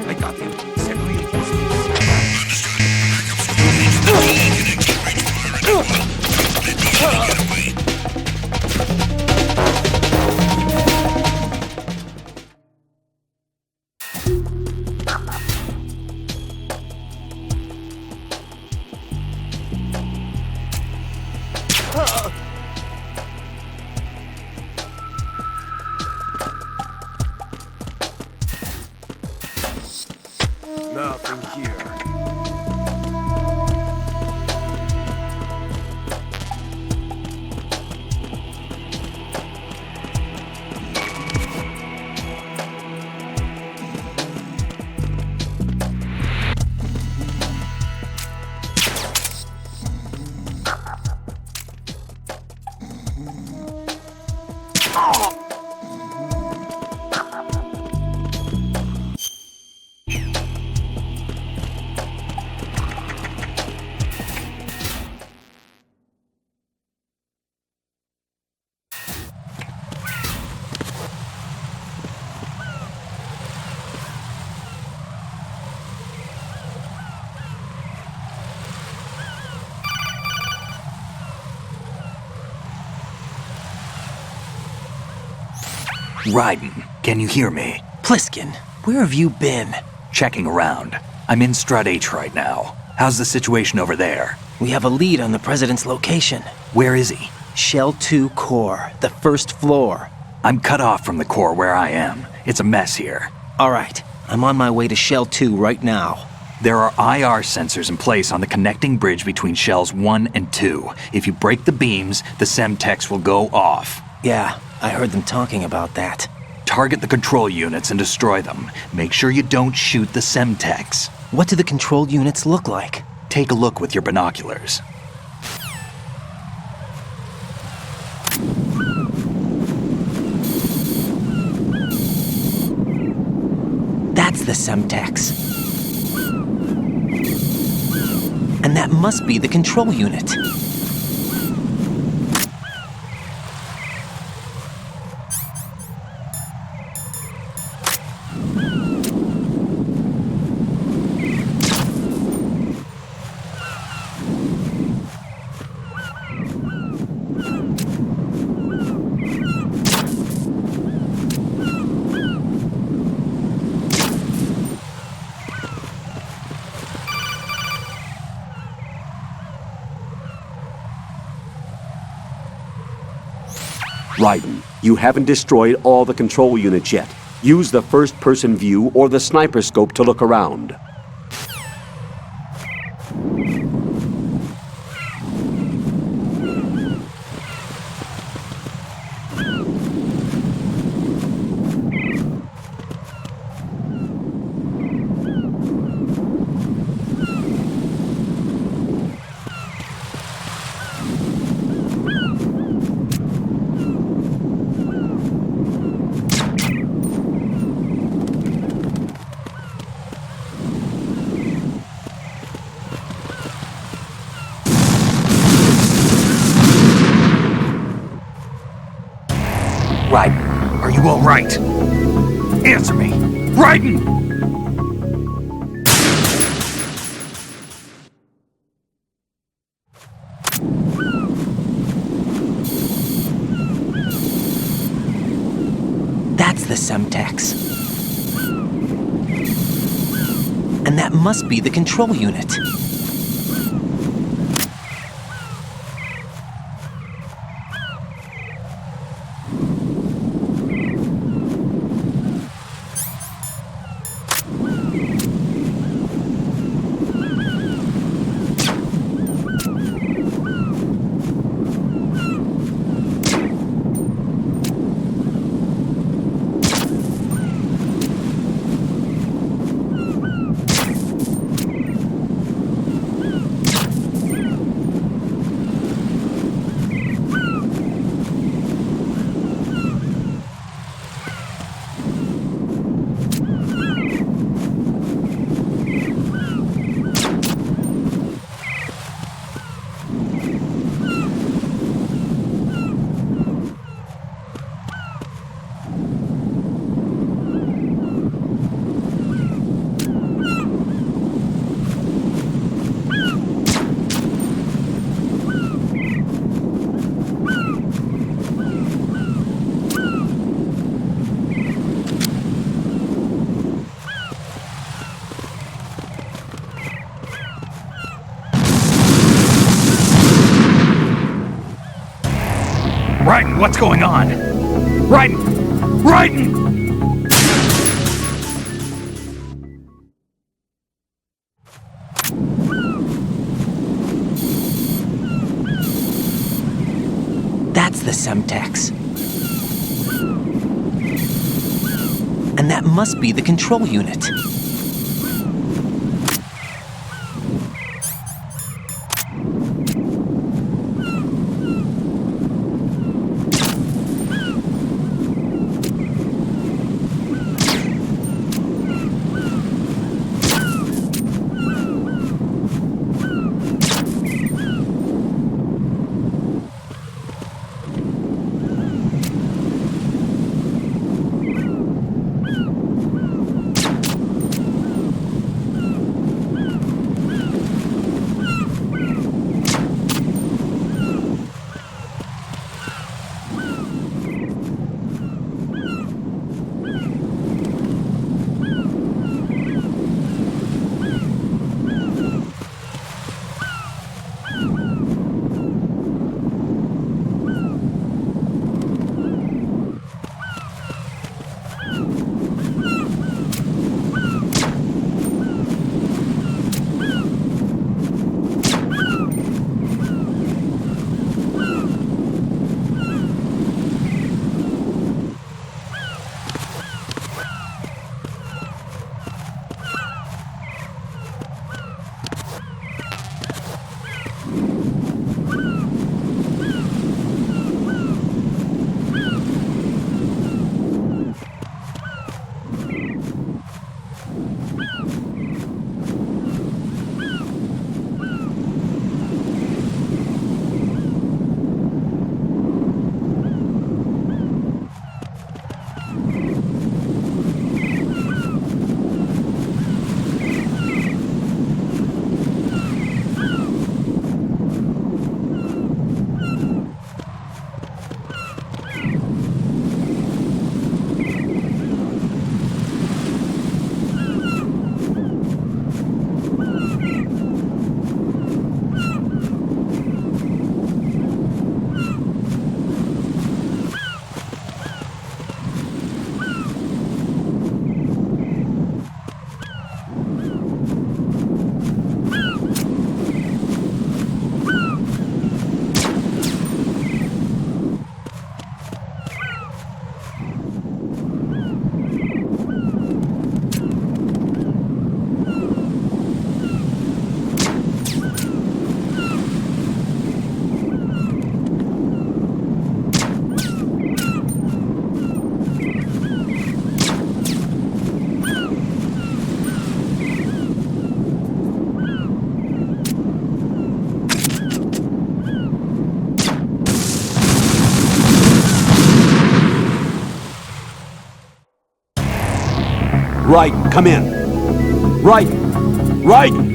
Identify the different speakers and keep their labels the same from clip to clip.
Speaker 1: I got him. Send reinforcements. Nothing here.
Speaker 2: Raiden, can you hear me?
Speaker 3: Pliskin, where have you been?
Speaker 2: Checking around. I'm in Strut H right now. How's the situation over there?
Speaker 3: We have a lead on the President's location.
Speaker 2: Where is he?
Speaker 3: Shell 2 core, the first floor.
Speaker 2: I'm cut off from the core where I am. It's a mess here.
Speaker 3: All right, I'm on my way to Shell 2 right now.
Speaker 2: There are IR sensors in place on the connecting bridge between Shells 1 and 2. If you break the beams, the Semtex will go off.
Speaker 3: Yeah, I heard them talking about that.
Speaker 2: Target the control units and destroy them. Make sure you don't shoot the Semtex.
Speaker 3: What do the control units look like?
Speaker 2: Take a look with your binoculars.
Speaker 3: That's the Semtex. And that must be the control unit.
Speaker 4: Raiden, you haven't destroyed all the control units yet. Use the first-person view or the sniper scope to look around.
Speaker 2: Raiden, are you all right? Answer me! Raiden!
Speaker 3: That's the Semtex. And that must be the control unit.
Speaker 2: Raiden, what's going on? Raiden! Raiden!
Speaker 3: That's the Semtex. And that must be the control unit.
Speaker 4: Raiden, come in. Raiden! Raiden!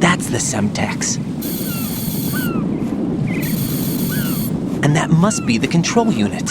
Speaker 3: That's the Semtex. And that must be the control unit.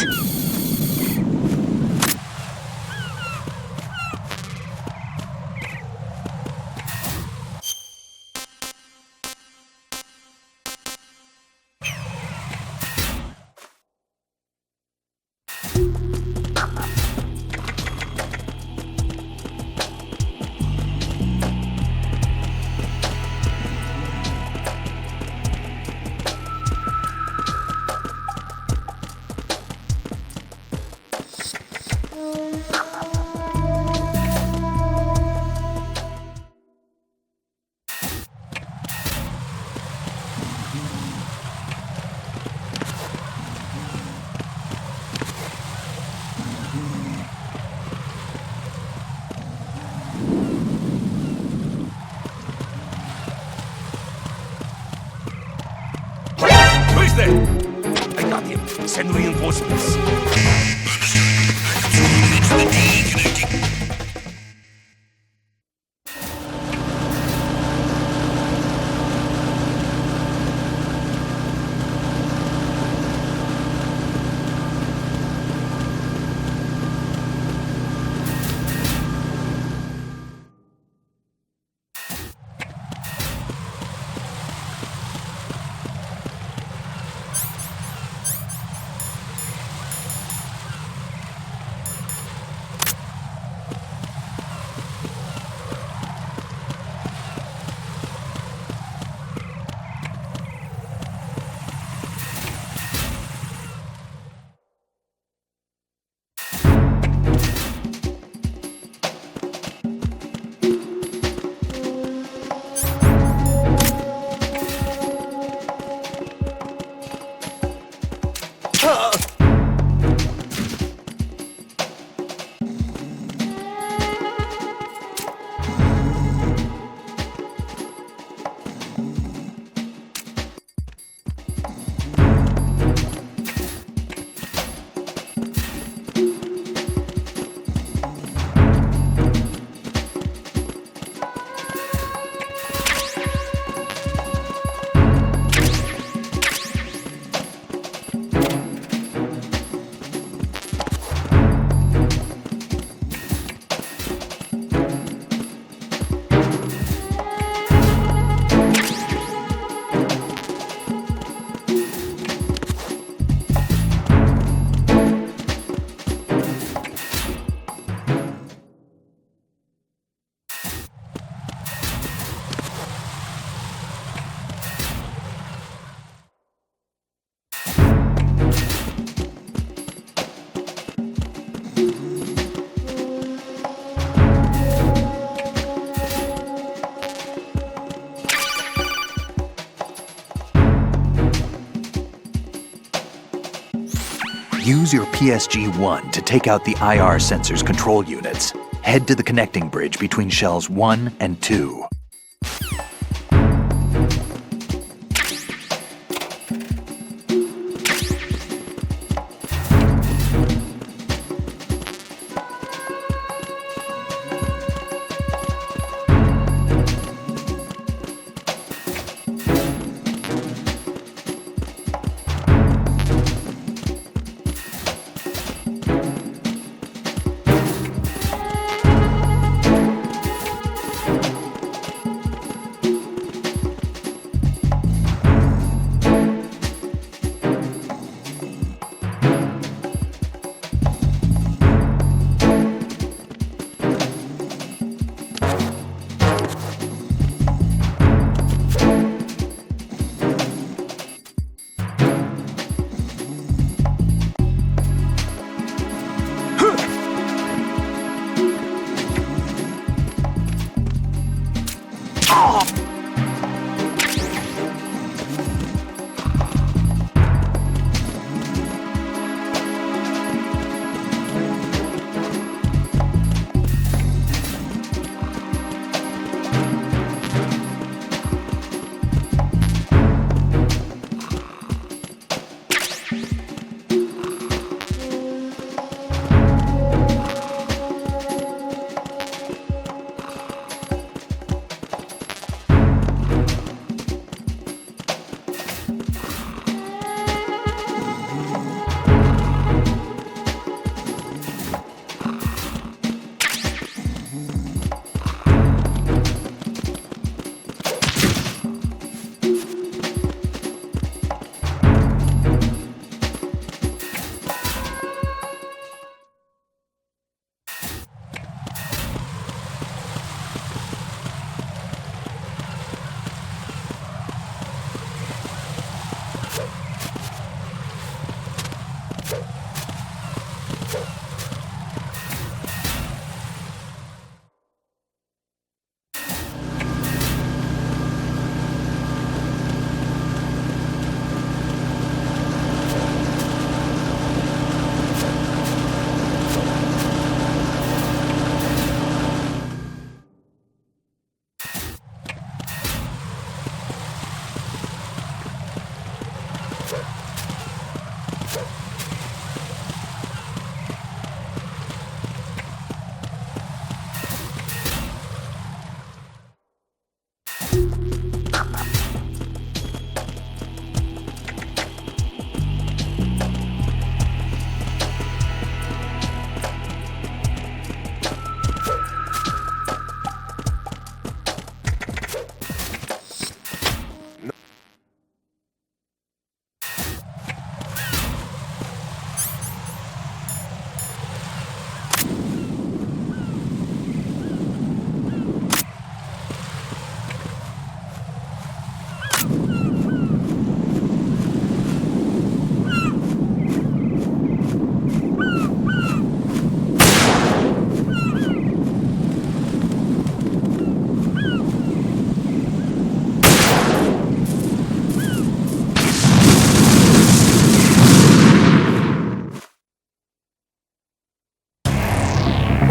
Speaker 1: Who's there? I got him. Send reinforcements.
Speaker 2: Use your PSG-1 to take out the IR sensor's control units. Head to the connecting bridge between shells 1 and 2.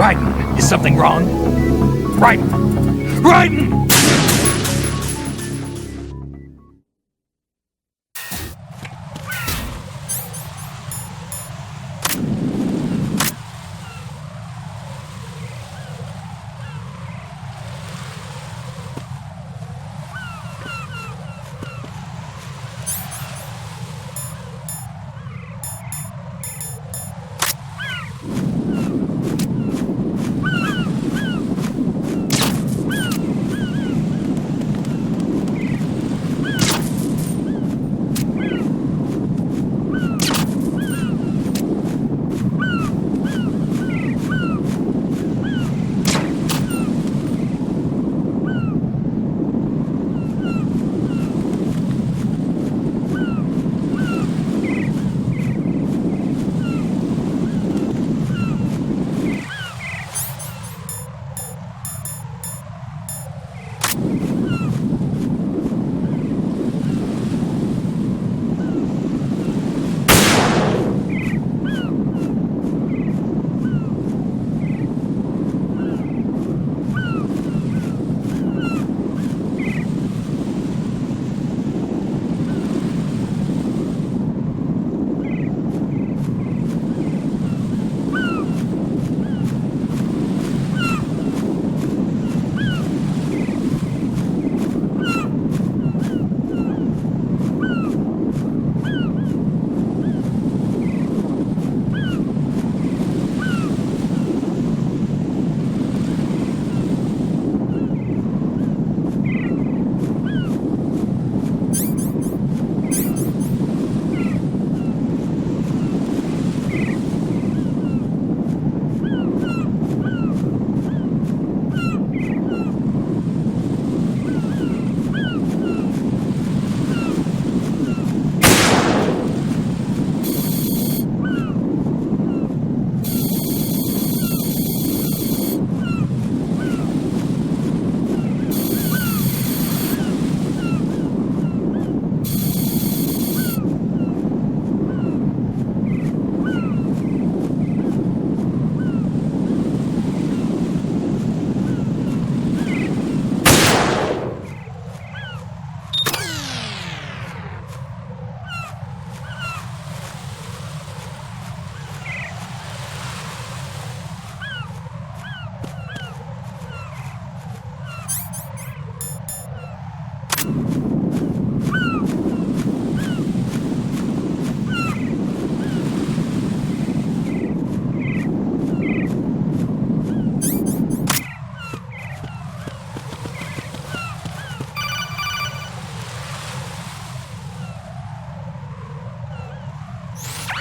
Speaker 2: Raiden, is something wrong? Raiden! Raiden!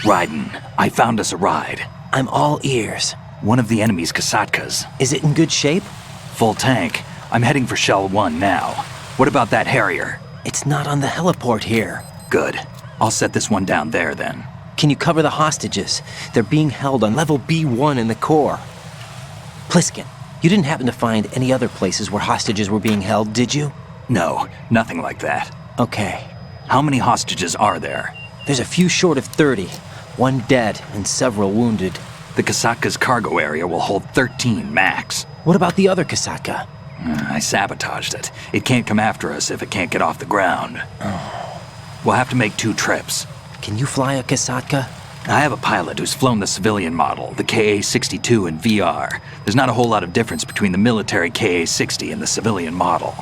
Speaker 2: Raiden, I found us a ride.
Speaker 3: I'm all ears.
Speaker 2: One of the enemy's Kasatkas.
Speaker 3: Is it in good shape?
Speaker 2: Full tank. I'm heading for Shell 1 now. What about that Harrier?
Speaker 3: It's not on the heliport here.
Speaker 2: Good. I'll set this one down there then.
Speaker 3: Can you cover the hostages? They're being held on level B1 in the core. Pliskin, you didn't happen to find any other places where hostages were being held, did you?
Speaker 2: No, nothing like that.
Speaker 3: Okay.
Speaker 2: How many hostages are there?
Speaker 3: There's a few short of 30. One dead and several wounded.
Speaker 2: The Kasatka's cargo area will hold 13 max.
Speaker 3: What about the other Kasaka?
Speaker 2: I sabotaged it. It can't come after us if it can't get off the ground. We'll have to make 2 trips.
Speaker 3: Can you fly a Kasaka?
Speaker 2: I have a pilot who's flown the civilian model, the KA-62 in VR. There's not a whole lot of difference between the military KA-60 and the civilian model.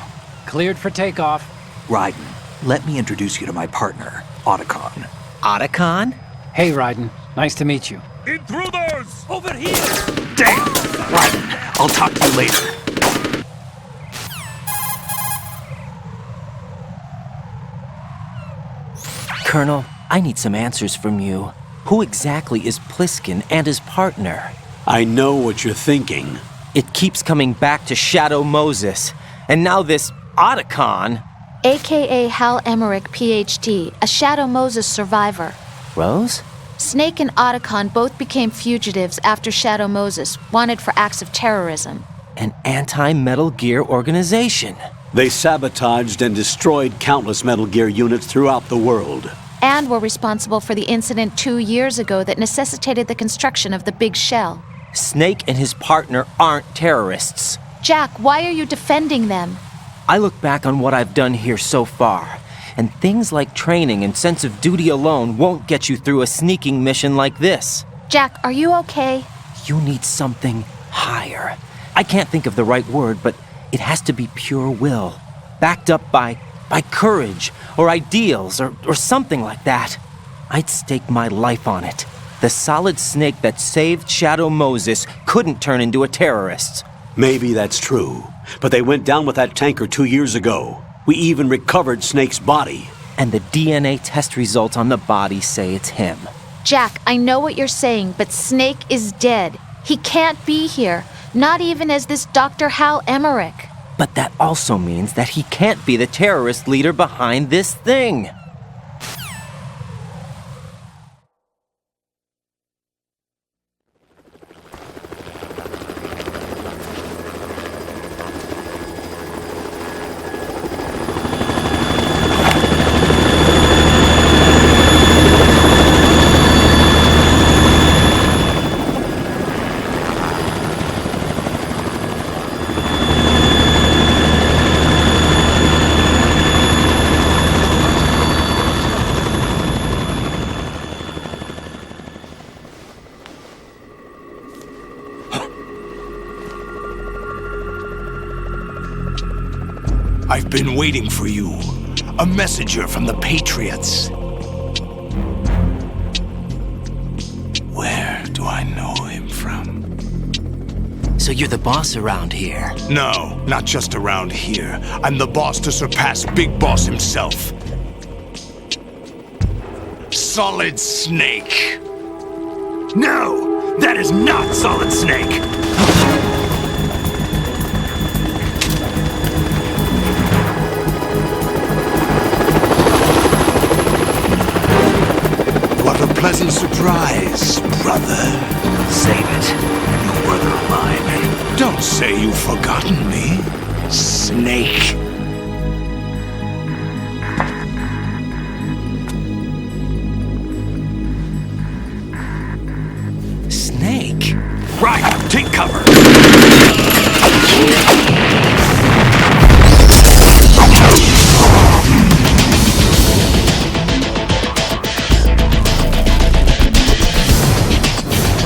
Speaker 5: Cleared for takeoff.
Speaker 2: Raiden, let me introduce you to my partner, Otacon.
Speaker 3: Otacon?
Speaker 5: Hey, Raiden. Nice to meet you.
Speaker 1: Intruders!
Speaker 2: Over here! Damn! Raiden, I'll talk to you later.
Speaker 3: Colonel, I need some answers from you. Who exactly is Pliskin and his partner?
Speaker 4: I know what you're thinking.
Speaker 3: It keeps coming back to Shadow Moses. And now this Otacon.
Speaker 6: AKA Hal Emmerich, PhD, a Shadow Moses survivor.
Speaker 3: Rose?
Speaker 6: Snake and Otacon both became fugitives after Shadow Moses, wanted for acts of terrorism.
Speaker 3: An anti-Metal Gear organization.
Speaker 4: They sabotaged and destroyed countless Metal Gear units throughout the world.
Speaker 6: And were responsible for the incident 2 years ago that necessitated the construction of the Big Shell.
Speaker 3: Snake and his partner aren't terrorists.
Speaker 6: Jack, why are you defending them?
Speaker 3: I look back on what I've done here so far, and things like training and sense of duty alone won't get you through a sneaking mission like this.
Speaker 6: Jack, are you okay?
Speaker 3: You need something higher. I can't think of the right word, but it has to be pure will, backed up by courage or ideals or something like that. I'd stake my life on it. The solid snake that saved Shadow Moses couldn't turn into a terrorist.
Speaker 4: Maybe that's true, but they went down with that tanker 2 years ago. We even recovered Snake's body.
Speaker 3: And the DNA test results on the body say it's him.
Speaker 6: Jack, I know what you're saying, but Snake is dead. He can't be here, not even as this Dr. Hal Emmerich.
Speaker 3: But that also means that he can't be the terrorist leader behind this thing.
Speaker 1: I've been waiting for you. A messenger from the Patriots. Where do I know him from?
Speaker 3: So you're the boss around here?
Speaker 1: No, not just around here. I'm the boss to surpass Big Boss himself. Solid Snake.
Speaker 2: No! That is not Solid Snake!
Speaker 1: What a pleasant surprise, brother.
Speaker 2: Save it. You brother of mine.
Speaker 1: Don't say you've forgotten me, Snake.
Speaker 3: Snake?
Speaker 2: Right, take cover!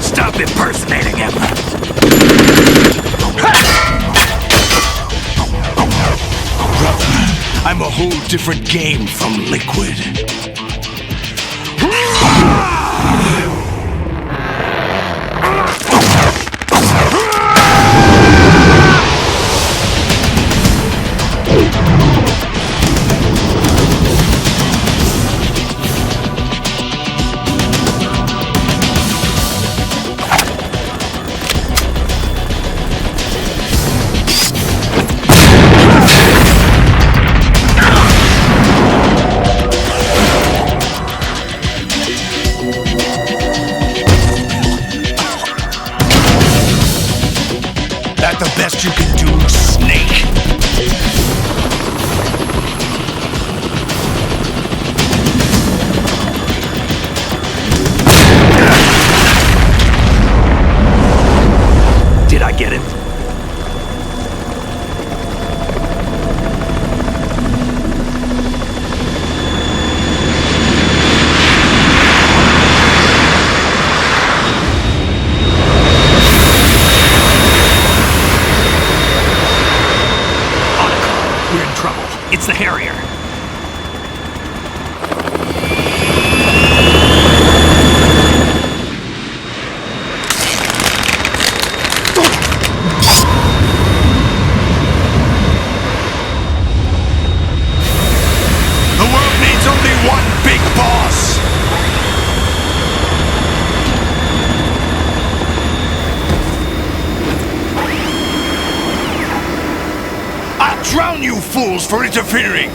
Speaker 2: Stop impersonating him!
Speaker 1: Brother, I'm a whole different game from Liquid.
Speaker 2: It's the Harrier.
Speaker 1: The world needs only one big boss! I'll drown you fools for interfering!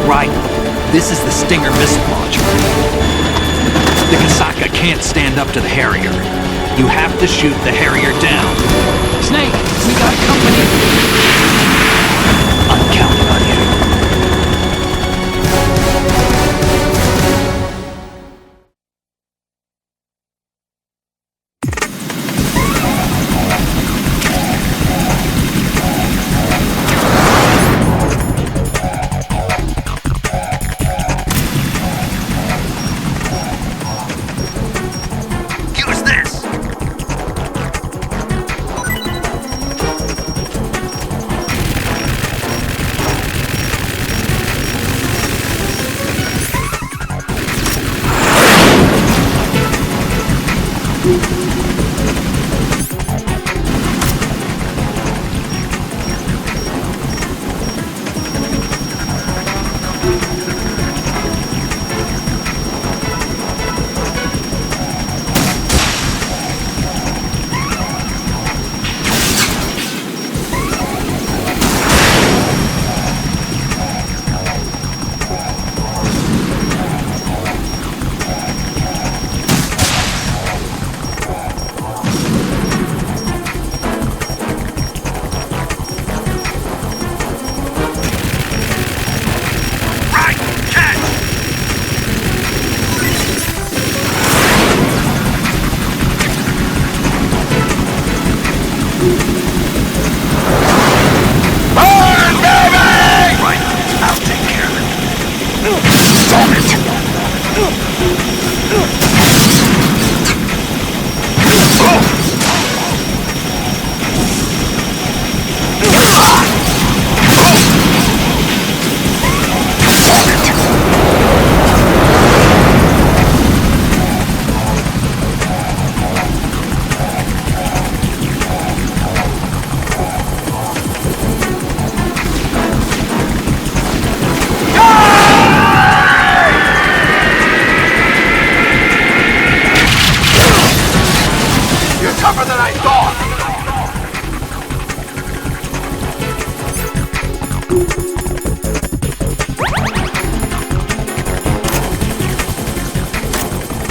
Speaker 2: Right. This is the Stinger missile launcher. The Kasaka can't stand up to the Harrier. You have to shoot the Harrier down.
Speaker 5: Snake, we got company.
Speaker 2: I'm counting on you. Use this!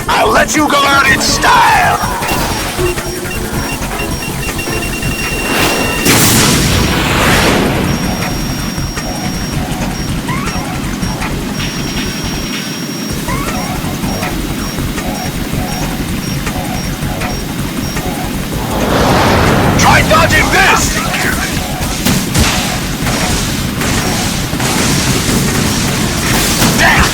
Speaker 1: I'll let you go out in style! Try dodging this! Damn!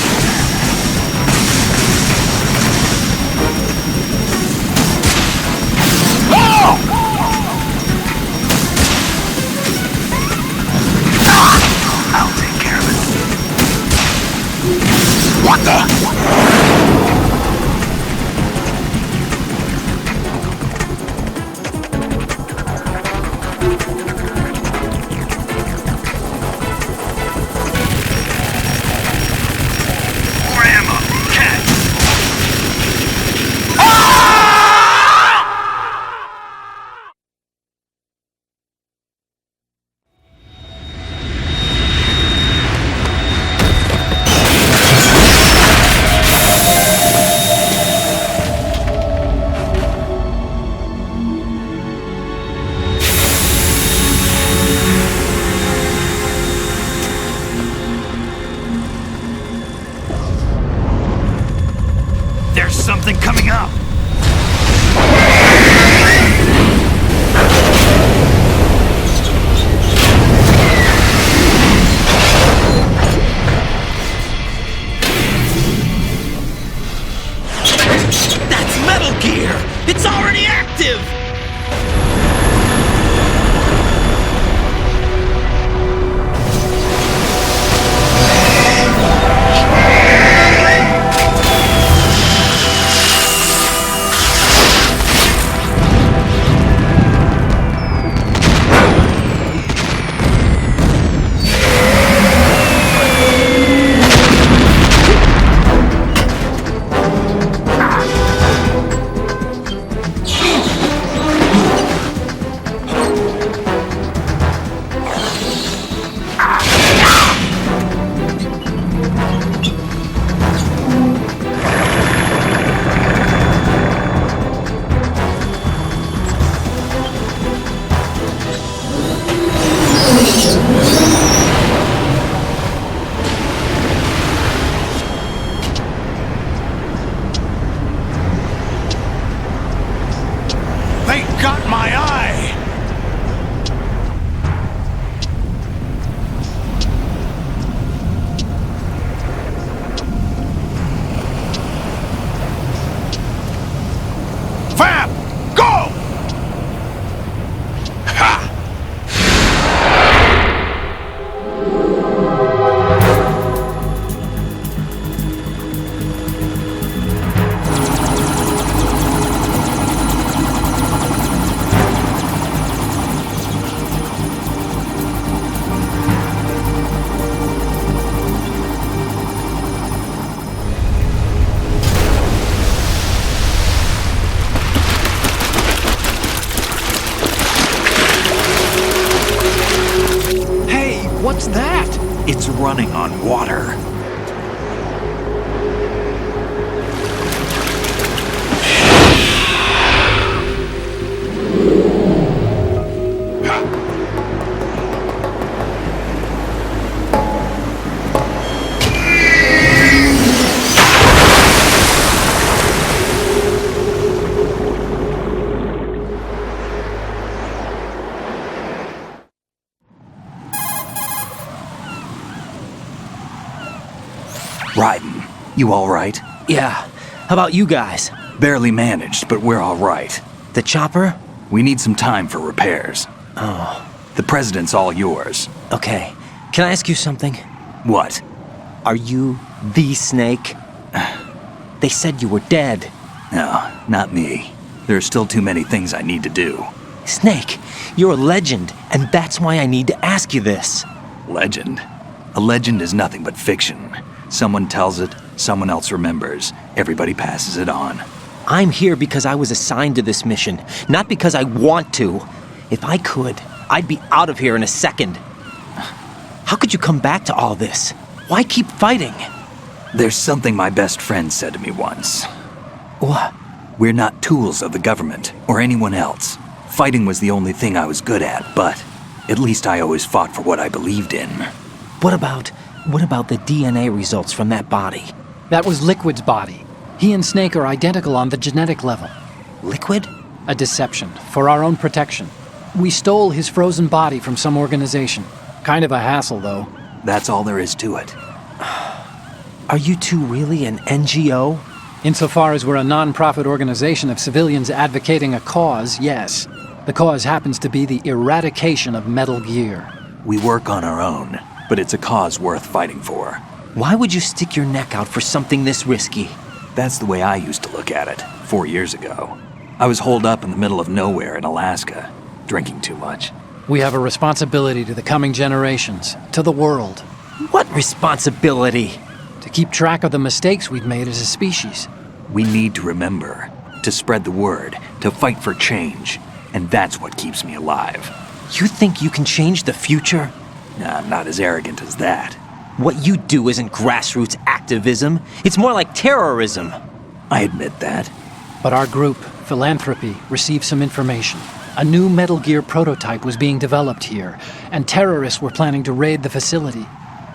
Speaker 2: operative!
Speaker 1: They got my eye! Fab! Go! Ha!
Speaker 5: Hey, what's that?
Speaker 2: It's running on water. Raiden, you all right?
Speaker 3: Yeah. How about you guys?
Speaker 2: Barely managed, but we're all right.
Speaker 3: The chopper?
Speaker 2: We need some time for repairs.
Speaker 3: Oh,
Speaker 2: The president's all yours.
Speaker 3: okay. Can I ask you something?
Speaker 2: What?
Speaker 3: Are you the Snake? They said you were dead.
Speaker 2: No, not me. There are still too many things I need to do.
Speaker 3: Snake, you're a legend, and that's why I need to ask you this.
Speaker 2: Legend? A legend is nothing but fiction. Someone tells it, someone else remembers. Everybody passes it on.
Speaker 3: I'm here because I was assigned to this mission, not because I want to. If I could, I'd be out of here in a second. How could you come back to all this? Why keep fighting?
Speaker 2: There's something my best friend said to me once.
Speaker 3: What?
Speaker 2: We're not tools of the government or anyone else. Fighting was the only thing I was good at, but at least I always fought for what I believed in.
Speaker 3: What about the DNA results from that body?
Speaker 5: That was Liquid's body. He and Snake are identical on the genetic level.
Speaker 3: Liquid?
Speaker 5: A deception, for our own protection. We stole his frozen body from some organization. Kind of a hassle, though.
Speaker 2: That's all there is to it.
Speaker 3: Are you two really an NGO?
Speaker 5: Insofar as we're a non-profit organization of civilians advocating a cause, yes. The cause happens to be the eradication of Metal Gear.
Speaker 2: We work on our own, but it's a cause worth fighting for.
Speaker 3: Why would you stick your neck out for something this risky?
Speaker 2: That's the way I used to look at it 4 years ago. I was holed up in the middle of nowhere in Alaska, drinking too much.
Speaker 5: We have a responsibility to the coming generations, to the world,
Speaker 3: What responsibility?
Speaker 5: to keep track of the mistakes we've made as a species.
Speaker 2: We need to remember, to spread the word, to fight for change, and that's what keeps me alive.
Speaker 3: You think you can change the future?
Speaker 2: Nah, I'm not as arrogant as that.
Speaker 3: What you do isn't grassroots activism. It's more like terrorism.
Speaker 2: I admit that.
Speaker 5: But our group, Philanthropy, received some information. A new Metal Gear prototype was being developed here, and terrorists were planning to raid the facility.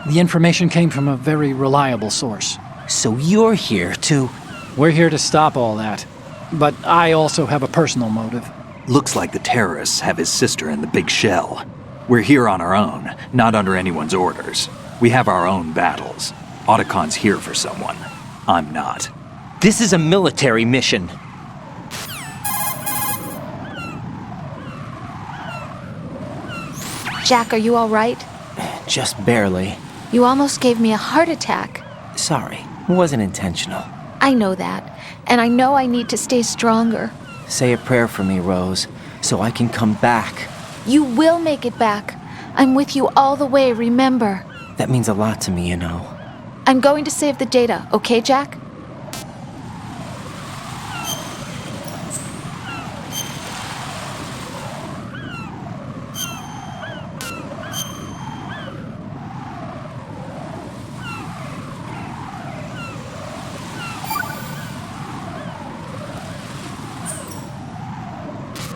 Speaker 5: The information came from a very reliable source.
Speaker 3: So you're here to...
Speaker 5: We're here to stop all that. But I also have a personal motive.
Speaker 2: Looks like the terrorists have his sister in the big shell. We're here on our own, not under anyone's orders. We have our own battles. Otacon's here for someone. I'm not.
Speaker 3: This is a military mission.
Speaker 6: Jack, are you all right?
Speaker 3: Just barely.
Speaker 6: You almost gave me a heart attack.
Speaker 3: Sorry, it wasn't intentional.
Speaker 6: I know that, and I know I need to stay stronger.
Speaker 3: Say a prayer for me, Rose, so I can come back.
Speaker 6: You will make it back. I'm with you all the way, remember.
Speaker 3: That means a lot to me, you know.
Speaker 6: I'm going to save the data, okay, Jack?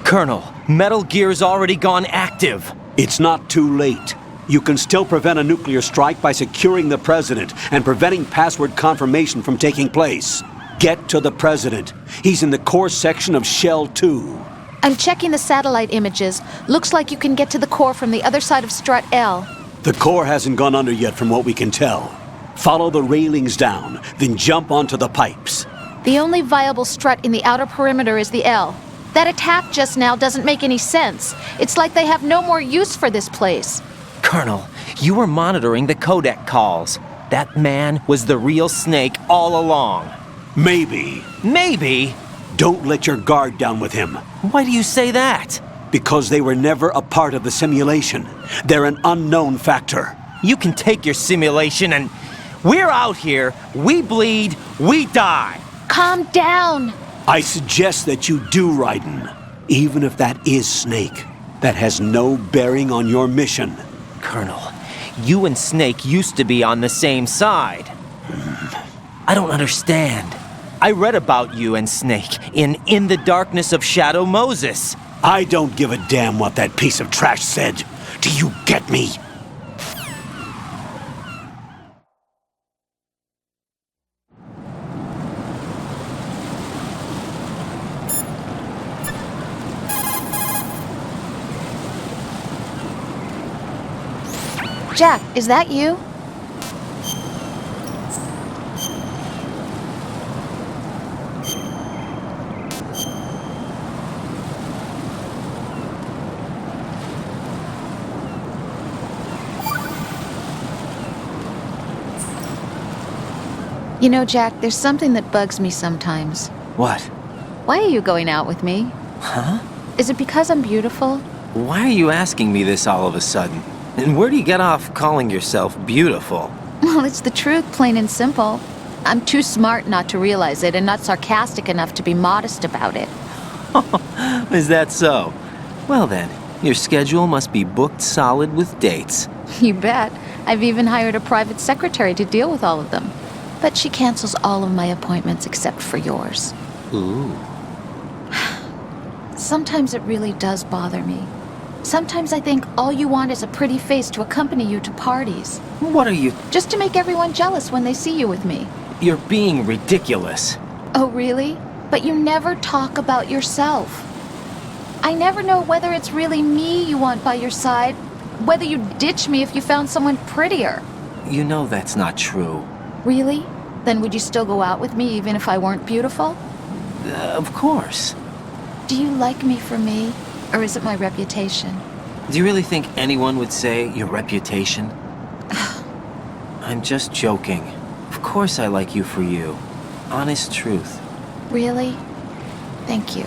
Speaker 3: Colonel, Metal Gear's already gone active.
Speaker 4: It's not too late. You can still prevent a nuclear strike by securing the President and preventing password confirmation from taking place. Get to the President. He's in the core section of Shell 2.
Speaker 6: I'm checking the satellite images. Looks like you can get to the core from the other side of Strut L.
Speaker 4: The core hasn't gone under yet from what we can tell. Follow the railings down, then jump onto the pipes.
Speaker 6: The only viable strut in the outer perimeter is the L. That attack just now doesn't make any sense. It's like they have no more use for this place.
Speaker 3: Colonel, you were monitoring the codec calls. That man was the real Snake all along.
Speaker 4: Maybe.
Speaker 3: Maybe?
Speaker 4: Don't let your guard down with him.
Speaker 3: Why do you say that?
Speaker 4: Because they were never a part of the simulation. They're an unknown factor.
Speaker 3: You can take your simulation and... We're out here, we bleed, we die.
Speaker 6: Calm down.
Speaker 4: I suggest that you do, Raiden. Even if that is Snake, that has no bearing on your mission.
Speaker 3: Colonel, you and Snake used to be on the same side. I don't understand. I read about you and Snake in the Darkness of Shadow Moses.
Speaker 4: I don't give a damn what that piece of trash said. Do you get me?
Speaker 6: Jack, is that you? You know, Jack, there's something that bugs me sometimes.
Speaker 3: What?
Speaker 6: Why are you going out with me?
Speaker 3: Huh?
Speaker 6: Is it because I'm beautiful?
Speaker 3: Why are you asking me this all of a sudden? And where do you get off calling yourself beautiful?
Speaker 6: Well, it's the truth, plain and simple. I'm too smart not to realize it and not sarcastic enough to be modest about it.
Speaker 3: Is that so? Well then, your schedule must be booked solid with dates.
Speaker 6: You bet. I've even hired a private secretary to deal with all of them. But she cancels all of my appointments except for yours.
Speaker 3: Ooh.
Speaker 6: Sometimes it really does bother me. Sometimes I think all you want is a pretty face to accompany you to parties.
Speaker 3: What are you...
Speaker 6: Just to make everyone jealous when they see you with me.
Speaker 3: You're being ridiculous.
Speaker 6: Oh, really? But you never talk about yourself. I never know whether it's really me you want by your side, whether you'd ditch me if you found someone prettier.
Speaker 3: You know that's not true.
Speaker 6: Really? Then would you still go out with me even if I weren't beautiful?
Speaker 3: Of course.
Speaker 6: Do you like me for me, or is it my reputation?
Speaker 3: Do you really think anyone would say your reputation? I'm just joking. Of course I like you for you. Honest truth.
Speaker 6: Really? Thank you.